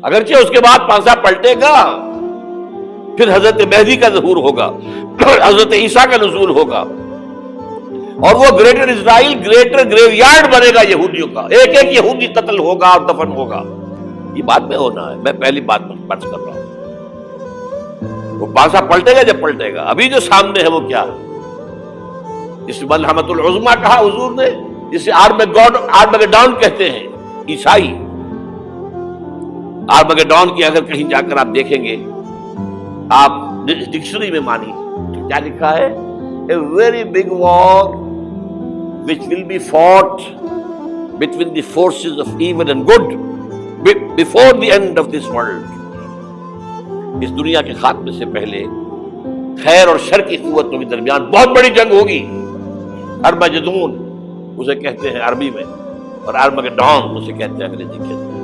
अगरचे उसके बाद पांसा पलटेगा, फिर हजरत मेहदी का ज़हूर होगा, हजरत ईसा का नुज़ूल होगा, और वो ग्रेटर इजराइल, ग्रेटर ग्रेवयार्ड बनेगा यहूदियों का। एक एक यहूदी कत्ल होगा और दफन होगा। ये बाद में होना है, मैं पहली बात बर्ज कर रहा हूं। वो पांसा पलटेगा जब पलटेगा। अभी जो सामने है वो क्या है? इस मलहमतुल उज़्मा कहा हुजूर ने, जिसे आर्मगेडॉन कहते हैं ईसाई। आर्मगेडॉन की अगर कहीं जाकर आप देखेंगे, आप डिक्शनरी में मानी तो क्या लिखा है? A very big war which will be fought between the forces of evil and good before the end of this world. इस दुनिया के खात्मे से पहले खैर और शर की कुव्वतों के दरमियान बहुत बड़ी जंग होगी। अर्मगेदोन उसे कहते हैं अरबी में, और आर्मगेडॉन उसे कहते हैं अंग्रेजी के अंदर।